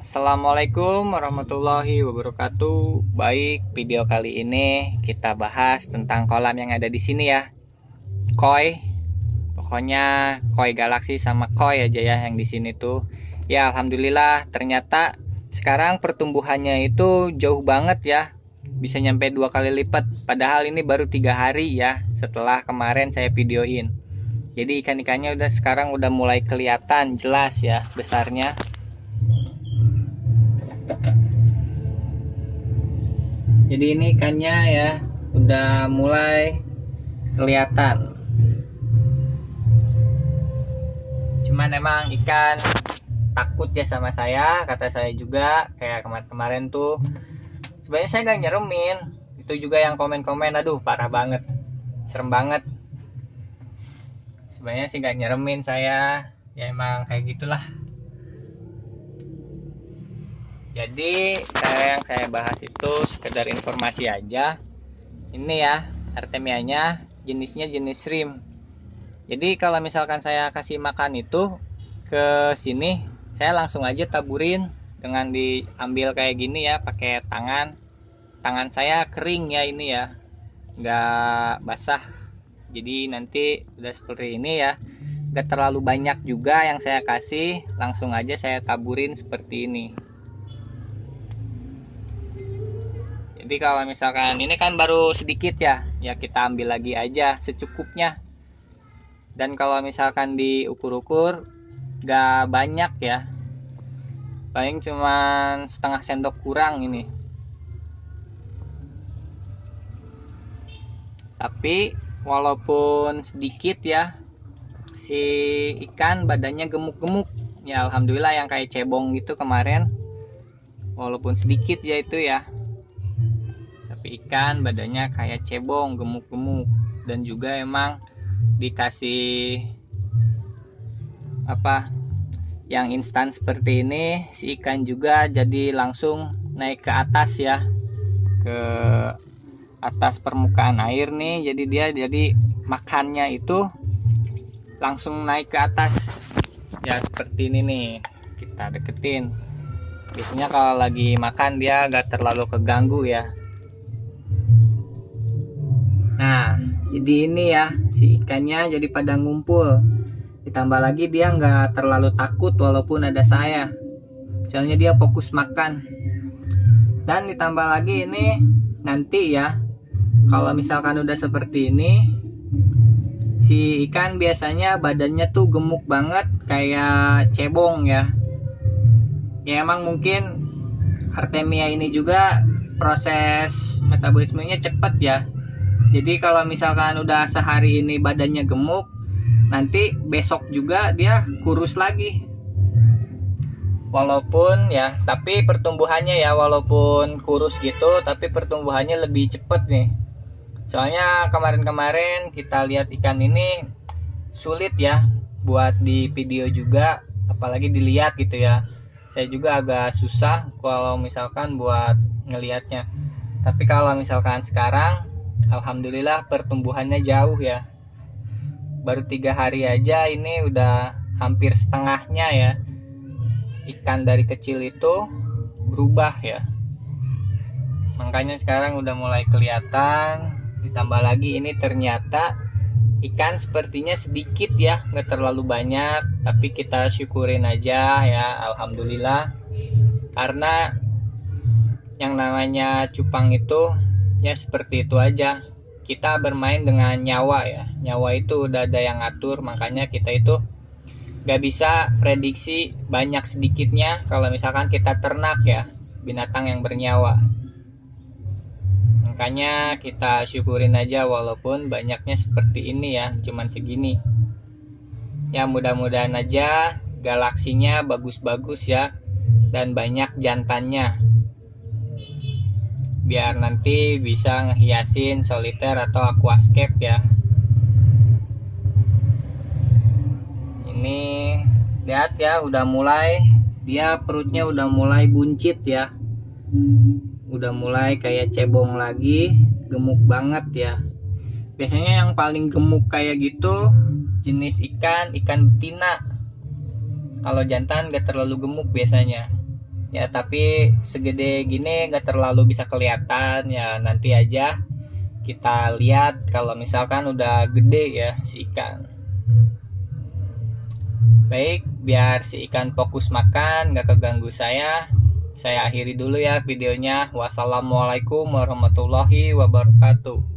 Assalamualaikum warahmatullahi wabarakatuh. Baik, video kali ini kita bahas tentang kolam yang ada di sini ya. Koi, pokoknya koi galaksi sama koi aja ya yang di sini tuh. Ya, alhamdulillah ternyata sekarang pertumbuhannya itu jauh banget ya. Bisa nyampe 2 kali lipat. Padahal ini baru 3 hari ya setelah kemarin saya videoin. Jadi ikan-ikannya sekarang udah mulai kelihatan jelas ya besarnya. Jadi ini ikannya ya udah mulai kelihatan. Cuman emang ikan takut ya sama saya, kata saya juga kayak kemarin-kemarin tuh. Sebenarnya saya nggak nyeremin. Itu juga yang komen-komen, aduh parah banget, serem banget. Sebenarnya sih nggak nyeremin saya, ya emang kayak gitulah. Jadi yang saya bahas itu sekedar informasi aja. Ini ya artemianya jenisnya jenis shrimp. Jadi kalau misalkan saya kasih makan itu ke sini, saya langsung aja taburin dengan diambil kayak gini ya, pakai tangan. Tangan saya kering ya ini ya, nggak basah. Jadi nanti udah seperti ini ya, nggak terlalu banyak juga yang saya kasih, langsung aja saya taburin seperti ini. Jadi kalau misalkan ini kan baru sedikit ya, ya kita ambil lagi aja secukupnya. Dan kalau misalkan diukur-ukur gak banyak ya, paling cuman setengah sendok kurang ini. Tapi walaupun sedikit ya, si ikan badannya gemuk-gemuk. Ya alhamdulillah yang kayak cebong gitu kemarin, walaupun sedikit ya itu ya, ikan badannya kayak cebong, gemuk-gemuk. Dan juga emang dikasih apa yang instan seperti ini, si ikan juga jadi langsung naik ke atas ya, ke atas permukaan air nih. Jadi dia makannya itu langsung naik ke atas ya, seperti ini nih. Kita deketin, biasanya kalau lagi makan dia gak terlalu keganggu ya. Nah, jadi ini ya si ikannya jadi pada ngumpul. Ditambah lagi dia nggak terlalu takut walaupun ada saya. Soalnya dia fokus makan. Dan ditambah lagi ini nanti ya, kalau misalkan udah seperti ini, si ikan biasanya badannya tuh gemuk banget kayak cebong ya. Ya emang mungkin artemia ini juga proses metabolismenya cepat ya. Jadi kalau misalkan udah sehari ini badannya gemuk, nanti besok juga dia kurus lagi. Walaupun ya, tapi pertumbuhannya ya walaupun kurus gitu, tapi pertumbuhannya lebih cepet nih. Soalnya kemarin-kemarin kita lihat ikan ini sulit ya buat di video juga, apalagi dilihat gitu ya. Saya juga agak susah kalau misalkan buat ngelihatnya. Tapi kalau misalkan sekarang, alhamdulillah pertumbuhannya jauh ya. Baru 3 hari aja ini udah hampir setengahnya ya. Ikan dari kecil itu berubah ya. Makanya sekarang udah mulai kelihatan. Ditambah lagi ini ternyata ikan sepertinya sedikit ya, nggak terlalu banyak. Tapi kita syukurin aja ya, alhamdulillah. Karena yang namanya cupang itu ya seperti itu aja, kita bermain dengan nyawa ya. Nyawa itu udah ada yang ngatur, makanya kita itu gak bisa prediksi banyak sedikitnya kalau misalkan kita ternak ya, binatang yang bernyawa. Makanya kita syukurin aja walaupun banyaknya seperti ini ya, cuman segini ya. Mudah-mudahan aja galaksinya bagus-bagus ya, dan banyak jantannya, biar nanti bisa ngehiasin soliter atau aquascape ya. Ini lihat ya, udah mulai, dia perutnya udah mulai buncit ya, udah mulai kayak cebong lagi, gemuk banget ya. Biasanya yang paling gemuk kayak gitu jenis ikan betina. Kalau jantan gak terlalu gemuk biasanya ya, tapi segede gini nggak terlalu bisa kelihatan ya, nanti aja kita lihat kalau misalkan udah gede ya si ikan. Baik, biar si ikan fokus makan nggak keganggu saya akhiri dulu ya videonya. Wassalamualaikum warahmatullahi wabarakatuh.